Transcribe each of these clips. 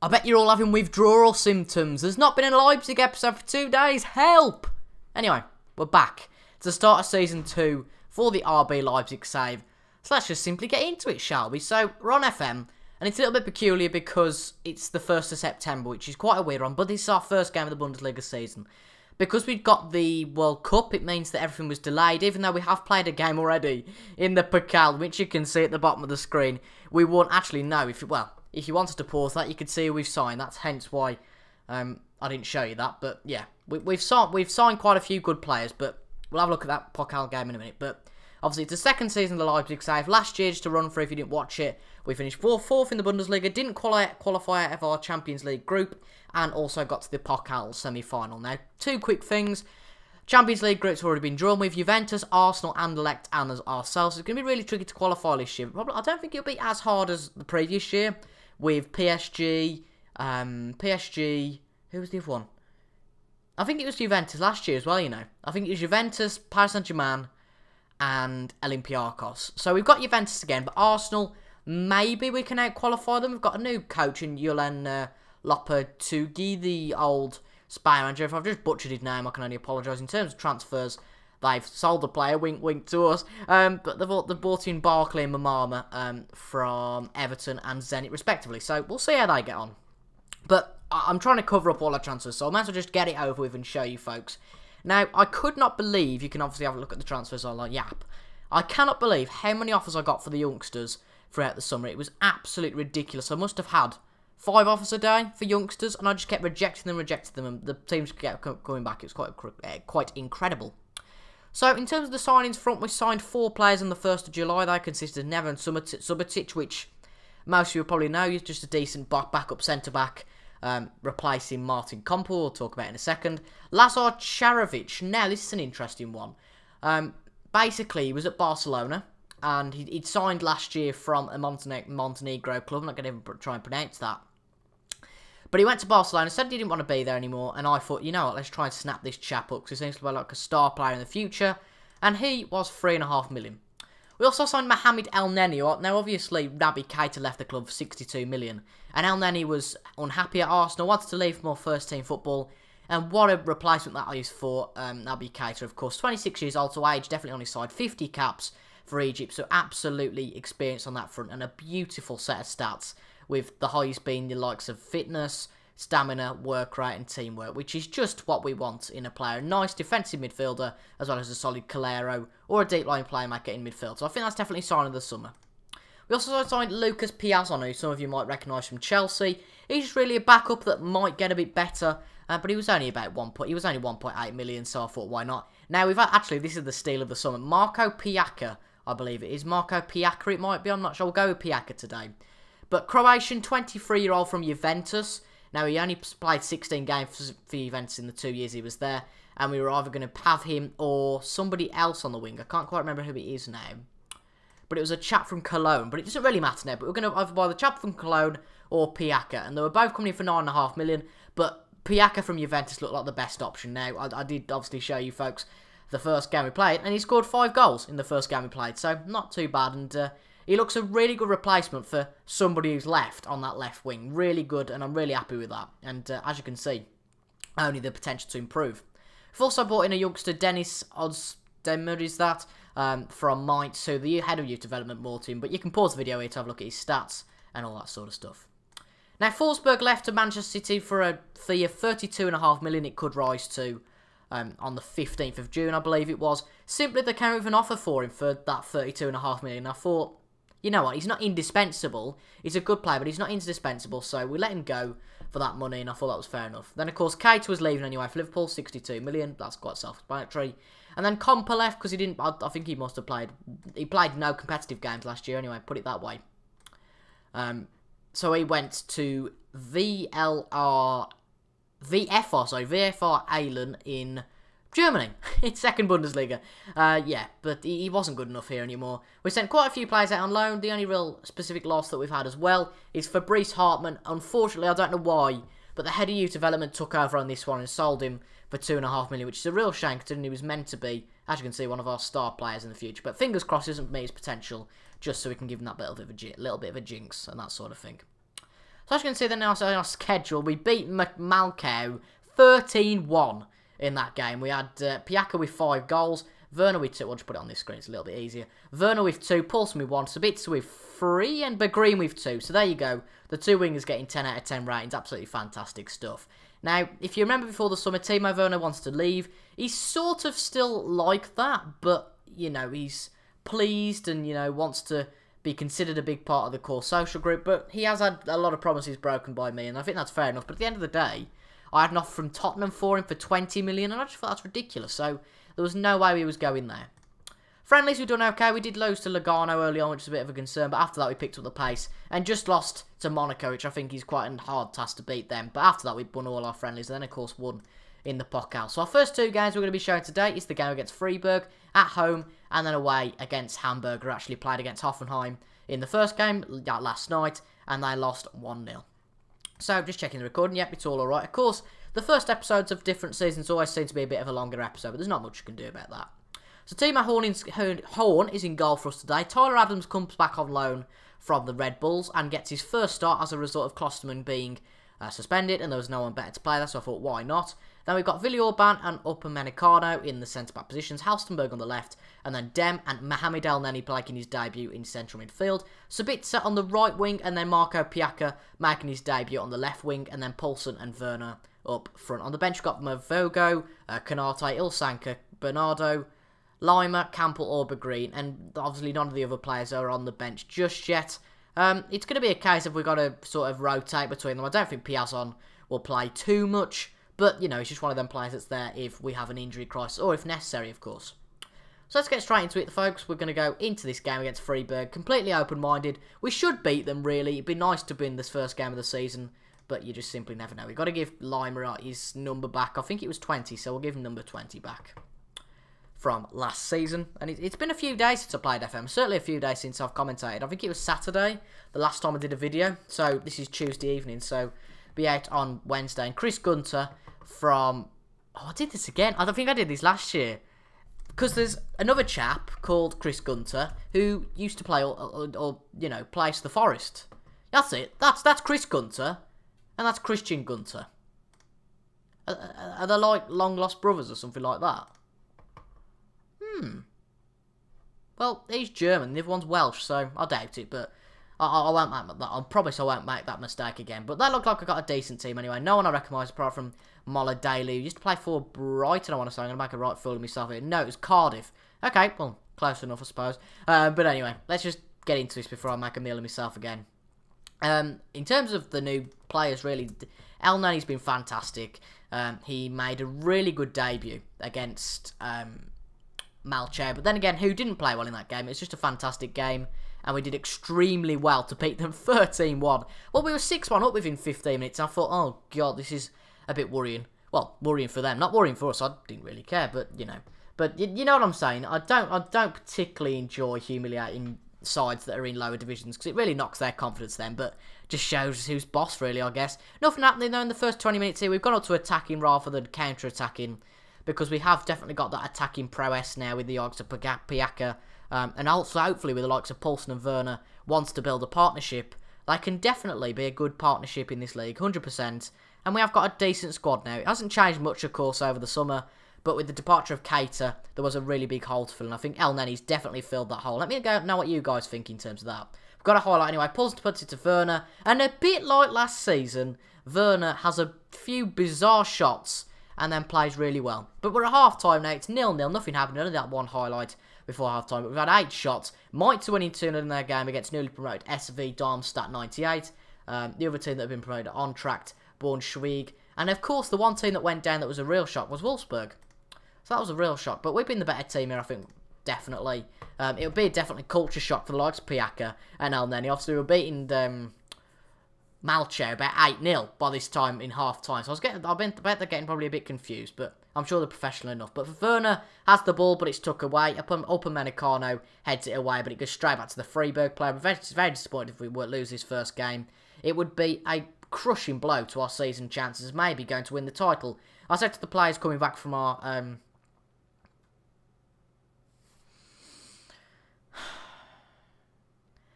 I bet you're all having withdrawal symptoms. There's not been a Leipzig episode for 2 days. Help! Anyway, we're back to the start of Season 2 for the RB Leipzig save. So let's just simply get into it, shall we? So, we're on FM, and it's a little bit peculiar because it's the 1st of September, which is quite a weird one, but this is our first game of the Bundesliga season. Because we've got the World Cup, it means that everything was delayed, even though we have played a game already in the Pokal, which you can see at the bottom of the screen. We won't actually know if you wanted to pause that, you could see who we've signed. That's hence why I didn't show you that. But yeah, we've signed quite a few good players, but we'll have a look at that Pokal game in a minute. But obviously, it's the second season of the Leipzig save. Last year, just to run through if you didn't watch it, we finished fourth in the Bundesliga, didn't qualify out of our Champions League group, and also got to the Pokal semi-final. Now, two quick things. Champions League group's already been drawn with Juventus, Arsenal, Anderlecht, and ourselves. It's going to be really tricky to qualify this year. Probably, I don't think it'll be as hard as the previous year with PSG, who was the other one? I think it was Juventus last year as well, you know. I think it was Juventus, Paris Saint-Germain, and Olympiacos. So we've got Juventus again, but Arsenal, maybe we can out-qualify them. We've got a new coach in Julen Lopetegui, the old Spain manager. If I've just butchered his name, I can only apologise. In terms of transfers, they've sold the player, wink wink to us, but they've bought in Barkley and Mamama from Everton and Zenit respectively, so we'll see how they get on. But I'm trying to cover up all our transfers, so I might as well just get it over with and show you folks. Now, I could not believe, you can obviously have a look at the transfers on Yap, I cannot believe how many offers I got for the youngsters throughout the summer. It was absolutely ridiculous. I must have had 5 offers a day for youngsters, and I just kept rejecting them, and the teams kept coming back. It was quite incredible. So, in terms of the signings front, we signed 4 players on the 1st of July. They consisted of Neven and Subotic, which most of you will probably know is just a decent backup centre-back, replacing Martin Kompel. We'll talk about in a second. Lazar Charovic. Now, this is an interesting one. Basically, he was at Barcelona, and he'd signed last year from a Montenegro club. I'm not going to even try and pronounce that. But he went to Barcelona, said he didn't want to be there anymore, and I thought, you know what, let's try and snap this chap up, because he seems to be like a star player in the future, and he was $3.5 million. We also signed Mohamed El Neni. Now, obviously, Naby Keita left the club for $62 million, and El Neni was unhappy at Arsenal, wanted to leave for more first-team football, and what a replacement that is for Naby Keita, of course. 26 years old to age, definitely on his side, 50 caps for Egypt, so absolutely experienced on that front, and a beautiful set of stats, with the highest being the likes of fitness, stamina, work rate, and teamwork, which is just what we want in a player. A nice defensive midfielder, as well as a solid Calero, or a deep line playmaker in midfield. So I think that's definitely a sign of the summer. We also signed Lucas Piazon, who some of you might recognise from Chelsea. He's just really a backup that might get a bit better, but he was only about 1.8 million, so I thought, why not? Now, we've actually, this is the steal of the summer. Marco Piaca, I believe it is. Marco Piaca, it might be, I'm not sure. We'll go with Piaca today. But Croatian, 23-year-old from Juventus. Now, he only played 16 games for Juventus in the 2 years he was there. And we were either going to have him or somebody else on the wing. I can't quite remember who it is now. But it was a chap from Cologne. But it doesn't really matter now. But we're going to either buy the chap from Cologne or Piaca. And they were both coming in for $9.5 million. But Piaca from Juventus looked like the best option. Now, I did obviously show you folks the first game we played. And he scored 5 goals in the first game we played. So, not too bad. And he looks a really good replacement for somebody who's left on that left wing. Really good, and I'm really happy with that. And as you can see, only the potential to improve. We've also brought in a youngster, Dennis Ozdemir, is that, from Mainz, so the head of youth development more team. But you can pause the video here to have a look at his stats and all that sort of stuff. Now, Forsberg left to Manchester City for a fee of $32.5 million. It could rise to on the 15th of June, I believe it was. Simply, they came with an offer for him for that $32.5 million. I thought, you know what, he's not indispensable. He's a good player, but he's not indispensable, so we let him go for that money, and I thought that was fair enough. Then, of course, Keita was leaving anyway for Liverpool, $62 million. That's quite self-explanatory. And then Kompa left because he didn't, I think he must have played, he played no competitive games last year anyway, put it that way. So he went to VFR Aalen in Germany. It's second Bundesliga. Yeah, but he wasn't good enough here anymore. We sent quite a few players out on loan. The only real specific loss that we've had as well is Fabrice Hartmann. Unfortunately, I don't know why, but the head of youth development took over on this one and sold him for $2.5 million, which is a real shame considering he was meant to be, as you can see, one of our star players in the future. But fingers crossed he doesn't meet his potential, just so we can give him that little bit of a jinx and that sort of thing. So as you can see then on our schedule, we beat Malco 13-1 in that game. We had Piaka with 5 goals, Werner with 2. I'll just put it on this screen, it's a little bit easier. Werner with 2, Paulson with 1, Sabitzer with 3, and Bergreen with 2. So there you go. The 2 wingers getting 10 out of 10 ratings. Absolutely fantastic stuff. Now, if you remember before the summer, Timo Werner wants to leave. He's sort of still like that, but, you know, he's pleased and, you know, wants to be considered a big part of the core social group. But he has had a lot of promises broken by me, and I think that's fair enough. But at the end of the day, I had an offer from Tottenham for him for 20 million, and I just thought that's ridiculous. So there was no way he was going there. Friendlies, we've done okay. We did lose to Lugano early on, which is a bit of a concern. But after that, we picked up the pace and just lost to Monaco, which I think is quite a hard task to beat them. But after that, we won all our friendlies and then, of course, won in the Pokal. So our first 2 games we're going to be showing today is the game against Freiburg at home and then away against Hamburg, who actually played against Hoffenheim in the first game last night, and they lost 1-0. So, just checking the recording. Yep, it's all alright. Of course, the first episodes of different seasons always seem to be a bit of a longer episode, but there's not much you can do about that. So, Timo Horn is in goal for us today. Tyler Adams comes back on loan from the Red Bulls and gets his first start as a result of Klosterman being suspended, and there was no one better to play there, so I thought, why not? Then we've got Villorban and Upamecano in the centre-back positions, Halstenberg on the left, and then Dem and Mohamed Elneny making his debut in central midfield. Sabitzer on the right wing, and then Marco Piaka making his debut on the left wing, and then Paulson and Werner up front. On the bench, we've got Mavogo, Kanate, Ilsanka, Bernardo, Lima, Campbell, or Bergreen, and obviously none of the other players are on the bench just yet. It's going to be a case of we've got to sort of rotate between them. I don't think Piazon will play too much, but, you know, it's just one of them players that's there if we have an injury crisis, or if necessary, of course. So let's get straight into it, folks. We're going to go into this game against Freiburg, completely open-minded. We should beat them, really. It'd be nice to win this first game of the season, but you just simply never know. We've got to give Lima his number back. I think it was 20, so we'll give him number 20 back from last season. And it's been a few days since I played FM, certainly a few days since I've commentated. I think it was Saturday, the last time I did a video, so this is Tuesday evening, so be out on Wednesday. And Chris Gunter from... Oh, I did this again. I don't think I did this last year. Because there's another chap called Chris Gunter who used to play, or you know, plays for the Forest. That's it. That's Chris Gunter, and that's Christian Gunter. Are they like long-lost brothers or something like that? Well, he's German, the other one's Welsh, so I doubt it, but I won't make that. I promise I won't make that mistake again. But that looked like I got a decent team anyway. No one I recognise apart from Moller Daly, who used to play for Brighton, I want to say. I'm going to make a right fool of myself here. No, it was Cardiff. Okay, well, close enough, I suppose. But anyway, let's just get into this before I make a meal of myself again. In terms of the new players, really, Elneny's been fantastic. He made a really good debut against Malche, but then again, who didn't play well in that game? It's just a fantastic game, and we did extremely well to beat them 13-1. Well, we were 6-1 up within 15 minutes, and I thought, oh god, this is a bit worrying. Well, worrying for them, not worrying for us. I didn't really care, but you know. But you know what I'm saying? I don't particularly enjoy humiliating sides that are in lower divisions, because it really knocks their confidence then, but just shows who's boss, really, I guess. Nothing happening though in the first 20 minutes here. We've gone up to attacking rather than counter-attacking, because we have definitely got that attacking prowess now with the likes of Piaka, and also hopefully with the likes of Paulson and Werner wants to build a partnership. They can definitely be a good partnership in this league, 100%, and we have got a decent squad now. It hasn't changed much, of course, over the summer, but with the departure of Keita, there was a really big hole to fill, and I think Elneny's definitely filled that hole. Let me know what you guys think in terms of that. We've got a highlight anyway. Paulson puts it to Werner, and a bit like last season, Werner has a few bizarre shots and then plays really well. But we're at half-time now. It's 0-0. Nothing happened. Only that one highlight before half-time. But we've had 8 shots. Mainz winning 2-0 in their game against newly promoted SV Darmstadt 98. The other team that have been promoted on track, Braunschweig. And, of course, the one team that went down that was a real shock was Wolfsburg. So that was a real shock. But we've been the better team here, I think, definitely. It would be a definitely culture shock for the likes of Piaka and Elneny. Obviously, we were beating Malche about 8-0 by this time in half-time. So I bet they're getting probably a bit confused, but I'm sure they're professional enough. But Werner has the ball, but it's tucked away. Upamecano heads it away, but it goes straight back to the Freiburg player. We're very disappointed if we were to lose this first game. It would be a crushing blow to our season chances, maybe going to win the title. I said to the players coming back from our...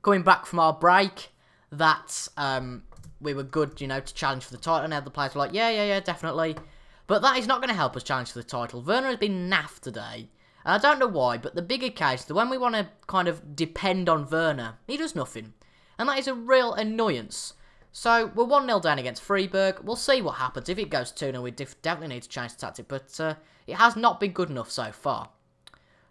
coming back from our break, that we were good, you know, to challenge for the title, and the players were like, yeah, definitely. But that is not going to help us challenge for the title. Werner has been naff today. And I don't know why, but the bigger case, that when we want to kind of depend on Werner, he does nothing. And that is a real annoyance. So, we're 1-0 down against Freiburg. We'll see what happens. If it goes 2-0, we definitely need to change the tactic. But it has not been good enough so far.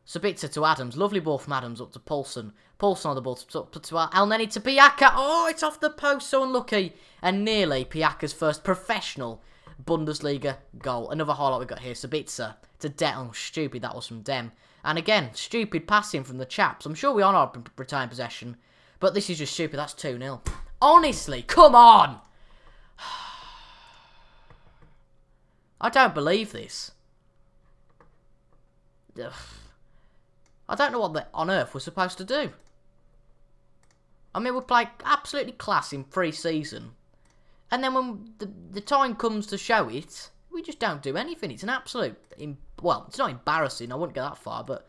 Sabitzer to Adams. Lovely ball from Adams up to Poulsen. Poulsen on the ball to Elneny to Piaka. Oh, it's off the post. So unlucky. And nearly Piaka's first professional Bundesliga goal. Another highlight we got here. Sabitzer to Oh, stupid. That was from Dem. And again, stupid passing from the chaps. I'm sure we are not retain possession. But this is just stupid. That's 2-0. Honestly, come on. I don't believe this. Ugh. I don't know what on earth we're supposed to do. I mean, we played absolutely class in pre-season. And then when the time comes to show it, we just don't do anything. It's an absolute... well, it's not embarrassing. I wouldn't go that far, but...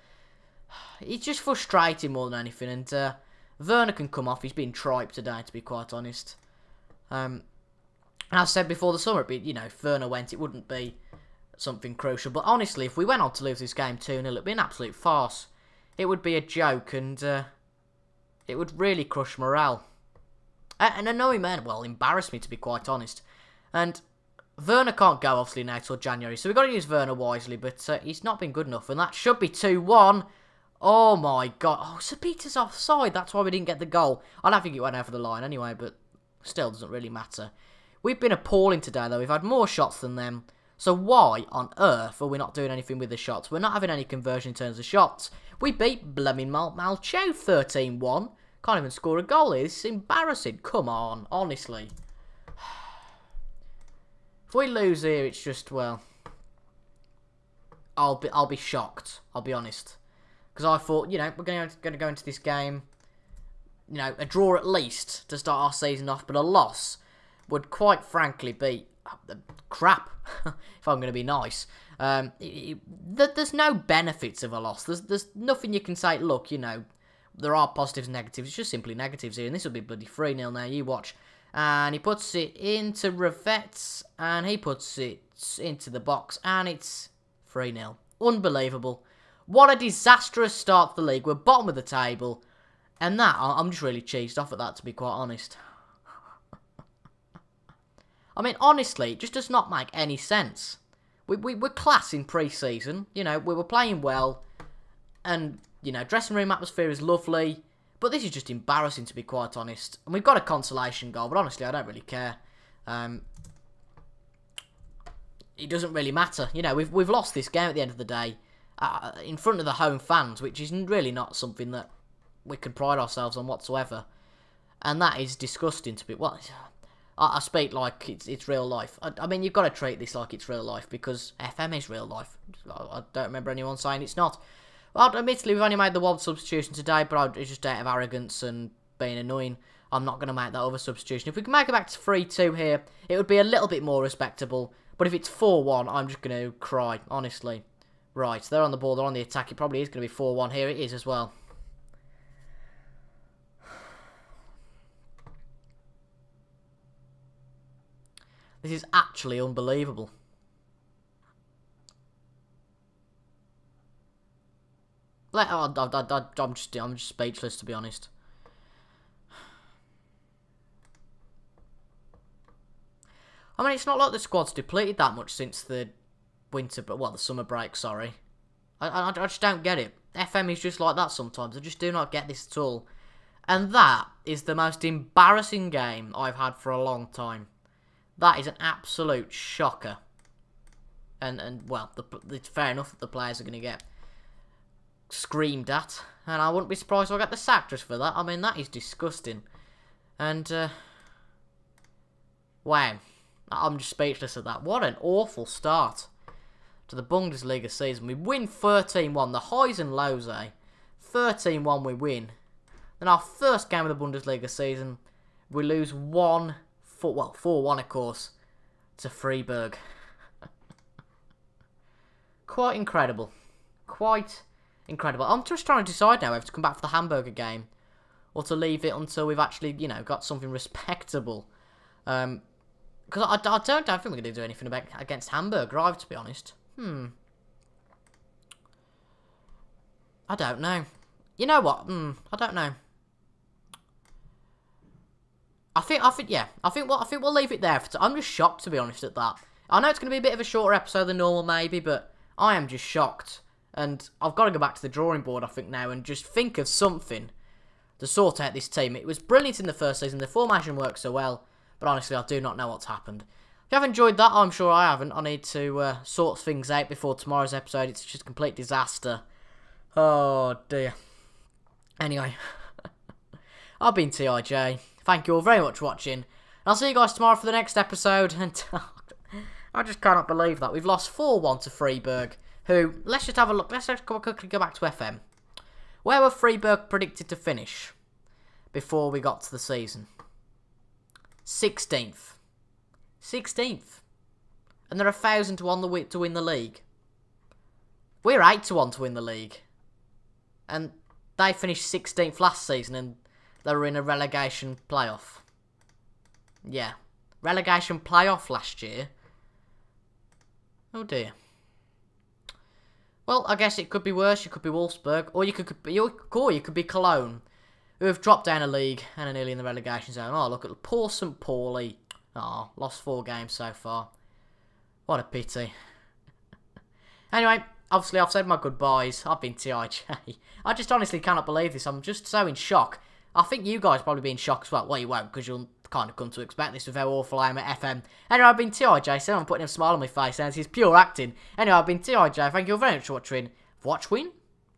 it's just frustrating more than anything. And Werner can come off. He's been triped today, to be quite honest. As I said before the summer, you know, if Werner went, it wouldn't be something crucial. But honestly, if we went on to lose this game 2-0, it'd be an absolute farce. It would be a joke, and it would really crush morale. And annoy me, well, embarrass me, to be quite honest. And Werner can't go, obviously, now till January, so we've got to use Werner wisely, but he's not been good enough, and that should be 2-1. Oh, my God. Oh, Sabitza's offside. That's why we didn't get the goal. I don't think it went over the line anyway, but still doesn't really matter. We've been appalling today, though. We've had more shots than them. So why on earth are we not doing anything with the shots? We're not having any conversion in terms of shots. We beat blooming Malchow 13-1. Can't even score a goal here. This is embarrassing. Come on, honestly. If we lose here, it's just, well... I'll be shocked. I'll be honest. Because I thought, you know, we're going to go into this game, you know, a draw at least to start our season off, but a loss would quite frankly be crap, if I'm going to be nice. There's no benefits of a loss. There's nothing you can say, look, you know, there are positives and negatives. It's just simply negatives here, and this will be bloody 3-0 now, you watch. And he puts it into Revets, and he puts it into the box, and it's 3-0. Unbelievable. What a disastrous start to the league. We're bottom of the table, and that, I'm just really cheesed off at that, to be quite honest. I mean, honestly, it just does not make any sense. We're class in pre-season. You know, we were playing well. And, you know, dressing room atmosphere is lovely. But this is just embarrassing, to be quite honest. And we've got a consolation goal, but honestly, I don't really care. It doesn't really matter. You know, we've lost this game at the end of the day. In front of the home fans, which is really not something that we can pride ourselves on whatsoever. And that is disgusting to be... well, I speak like it's real life. I mean, you've got to treat this like it's real life, because FM is real life. I don't remember anyone saying it's not. Well, admittedly, we've only made the one substitution today, but it's just out of arrogance and being annoying. I'm not going to make that other substitution. If we can make it back to 3-2 here, it would be a little bit more respectable. But if it's 4-1, I'm just going to cry, honestly. Right, they're on the ball, they're on the attack. It probably is going to be 4-1 here. It is as well. This is actually unbelievable. I'm just speechless, to be honest. I mean, it's not like the squad's depleted that much since the the summer break, sorry. I just don't get it. FM is just like that sometimes. I just do not get this at all. And that is the most embarrassing game I've had for a long time. That is an absolute shocker. And well, it's fair enough that the players are going to get screamed at. And I wouldn't be surprised if I get the sack just for that. I mean, that is disgusting. And, wow. I'm just speechless at that. What an awful start to the Bundesliga season. We win 13-1. The highs and lows, eh? 13-1 we win. Then our first game of the Bundesliga season, we lose 4-1 of course, to Freiburg. Quite incredible. Quite incredible. I'm just trying to decide now whether to come back for the Hamburger game or to leave it until we've actually, you know, got something respectable Because I don't think we're going to do anything against Hamburg, either, to be honest. I don't know. You know what? I don't know. I think we'll leave it there. I'm just shocked, to be honest, at that. I know it's going to be a bit of a shorter episode than normal, maybe, but I am just shocked. And I've got to go back to the drawing board, I think, now, and just think of something to sort out this team. It was brilliant in the first season. The formation worked so well, but honestly, I do not know what's happened. If you have enjoyed that, I'm sure I haven't. I need to sort things out before tomorrow's episode. It's just a complete disaster. Oh, dear. Anyway, I've been TIJ. Thank you all very much for watching. And I'll see you guys tomorrow for the next episode. And I just cannot believe that. We've lost 4-1 to Freiburg, who, let's just have a look. Let's just quickly go back to FM. Where were Freiburg predicted to finish before we got to the season? 16th. 16th. And they're 1,000 to 1 to win the league. We're 8 to 1 to win the league. And they finished 16th last season and they were in a relegation playoff. Yeah. Relegation playoff last year. Oh dear. Well, I guess it could be worse. You could be Wolfsburg, or you could be Cologne, who have dropped down a league and are nearly in the relegation zone. Oh, look at poor St. Pauli. Oh, lost 4 games so far. What a pity. Anyway, obviously I've said my goodbyes. I've been TIJ. I just honestly cannot believe this. I'm just so in shock. I think you guys probably be in shock as well. Well, you won't, because you'll kind of come to expect this with how awful I am at FM. Anyway, I've been TIJ, so I'm putting a smile on my face, and it's pure acting. Anyway, I've been TIJ. Thank you all very much for watching. Watching?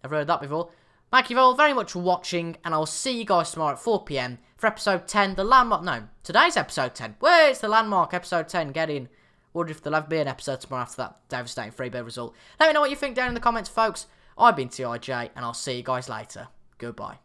I've heard that before. Thank you all very much for watching, and I'll see you guys tomorrow at 4 PM for episode 10, the landmark. No, today's episode 10. Where's the landmark episode 10? Get in. Wonder if there'll ever be an episode tomorrow after that devastating Freiburg result. Let me know what you think down in the comments, folks. I've been TIJ, and I'll see you guys later. Goodbye.